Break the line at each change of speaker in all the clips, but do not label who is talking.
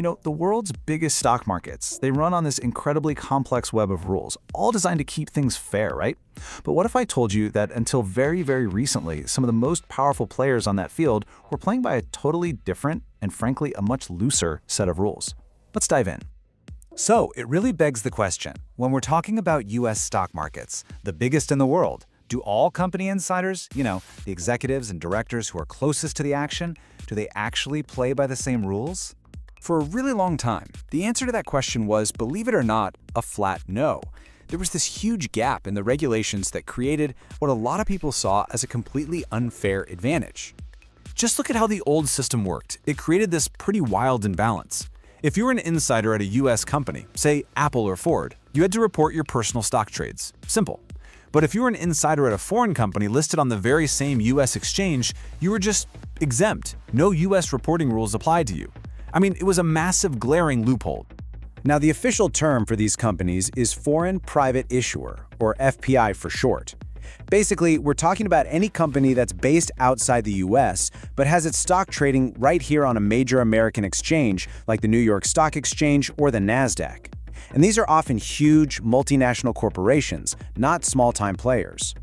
The world's biggest stock markets, they run on this incredibly complex web of rules, all designed to keep things fair, right? But what if I told you that until very, very recently, some of the most powerful players on that field were playing by a totally different and frankly a much looser set of rules? Let's dive in.
So it really begs the question, when we're talking about US stock markets, the biggest in the world, do all company insiders, the executives and directors who are closest to the action, do they actually play by the same rules? For a really long time, the answer to that question was, believe it or not, a flat no. There was this huge gap in the regulations that created what a lot of people saw as a completely unfair advantage. Just look at how the old system worked. It created this pretty wild imbalance. If you were an insider at a US company, say Apple or Ford, you had to report your personal stock trades. Simple. But if you were an insider at a foreign company listed on the very same US exchange, you were just exempt. No US reporting rules applied to you. It was a massive, glaring loophole. Now, the official term for these companies is Foreign Private Issuer, or FPI for short. Basically, we're talking about any company that's based outside the US, but has its stock trading right here on a major American exchange, like the New York Stock Exchange or the NASDAQ. And these are often huge, multinational corporations, not small-time players.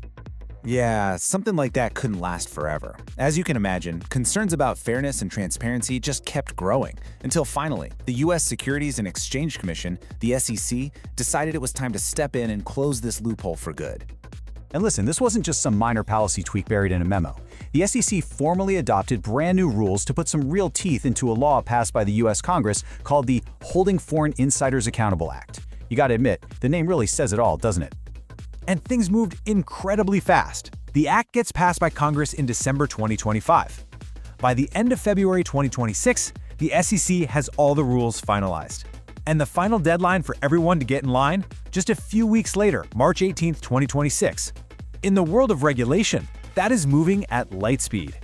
Yeah, something like that couldn't last forever. As you can imagine, concerns about fairness and transparency just kept growing, until finally, the US Securities and Exchange Commission, the SEC, decided it was time to step in and close this loophole for good. And listen, this wasn't just some minor policy tweak buried in a memo. The SEC formally adopted brand new rules to put some real teeth into a law passed by the US Congress called the Holding Foreign Insiders Accountable Act. You gotta admit, the name really says it all, doesn't it? And things moved incredibly fast. The act gets passed by Congress in December 2025. By the end of February 2026, the SEC has all the rules finalized. And the final deadline for everyone to get in line? Just a few weeks later, March 18, 2026. In the world of regulation, that is moving at light speed.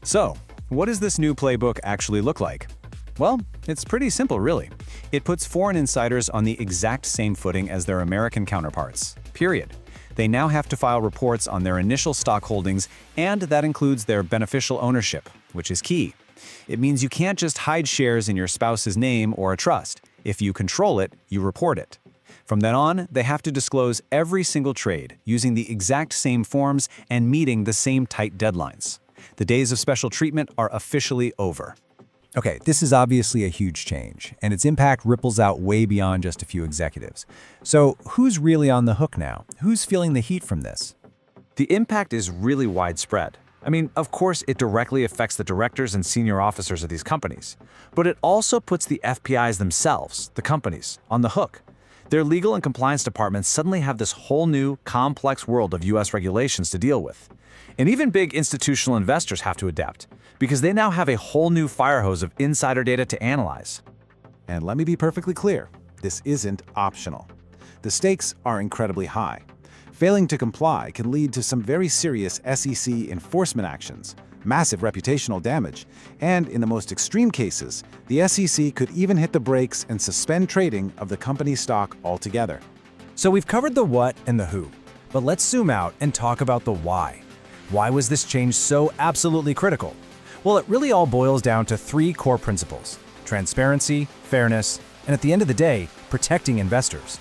So, what does this new playbook actually look like? Well, it's pretty simple, really. It puts foreign insiders on the exact same footing as their American counterparts. Period. They now have to file reports on their initial stock holdings, and that includes their beneficial ownership, which is key. It means you can't just hide shares in your spouse's name or a trust. If you control it, you report it. From then on, they have to disclose every single trade, using the exact same forms and meeting the same tight deadlines. The days of special treatment are officially over. Okay, this is obviously a huge change, and its impact ripples out way beyond just a few executives. So who's really on the hook now? Who's feeling the heat from this? The impact is really widespread. Of course, it directly affects the directors and senior officers of these companies. But it also puts the FPIs themselves, the companies, on the hook. Their legal and compliance departments suddenly have this whole new, complex world of US regulations to deal with. And even big institutional investors have to adapt, because they now have a whole new fire hose of insider data to analyze.
And let me be perfectly clear, this isn't optional. The stakes are incredibly high. Failing to comply can lead to some very serious SEC enforcement actions, massive reputational damage, and in the most extreme cases, the SEC could even hit the brakes and suspend trading of the company's stock altogether.
So we've covered the what and the who, but let's zoom out and talk about the why. Why was this change so absolutely critical? Well, it really all boils down to three core principles: transparency, fairness, and at the end of the day, protecting investors.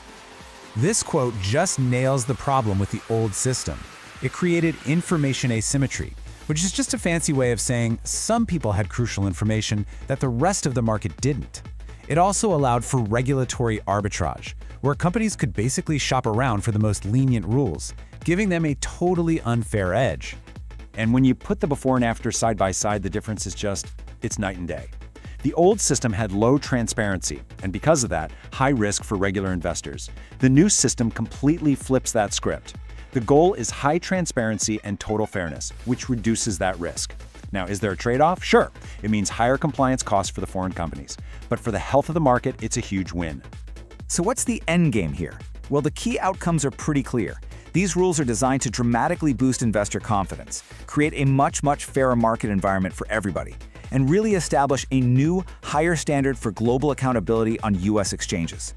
This quote just nails the problem with the old system. It created information asymmetry, which is just a fancy way of saying some people had crucial information that the rest of the market didn't. It also allowed for regulatory arbitrage, where companies could basically shop around for the most lenient rules, giving them a totally unfair edge. And when you put the before and after side by side, the difference is it's night and day. The old system had low transparency, and because of that, high risk for regular investors. The new system completely flips that script. The goal is high transparency and total fairness, which reduces that risk. Now, is there a trade-off? Sure. It means higher compliance costs for the foreign companies. But for the health of the market, it's a huge win. So what's the end game here? Well, the key outcomes are pretty clear. These rules are designed to dramatically boost investor confidence, create a much fairer market environment for everybody, and really establish a new, higher standard for global accountability on US exchanges.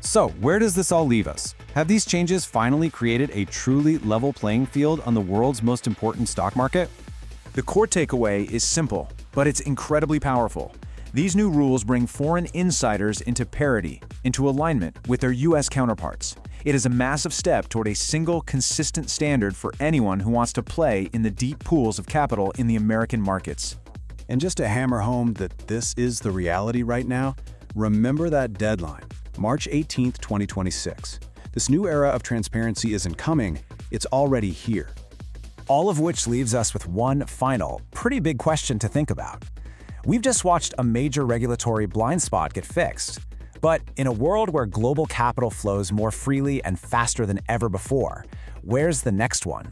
So, where does this all leave us? Have these changes finally created a truly level playing field on the world's most important stock market? The core takeaway is simple, but it's incredibly powerful.
These new rules bring foreign insiders into parity, into alignment with their U.S. counterparts. It is a massive step toward a single, consistent standard for anyone who wants to play in the deep pools of capital in the American markets.
And just to hammer home that this is the reality right now, remember that deadline, March 18, 2026. This new era of transparency isn't coming, it's already here.
All of which leaves us with one final, pretty big question to think about. We've just watched a major regulatory blind spot get fixed. But in a world where global capital flows more freely and faster than ever before, where's the next one?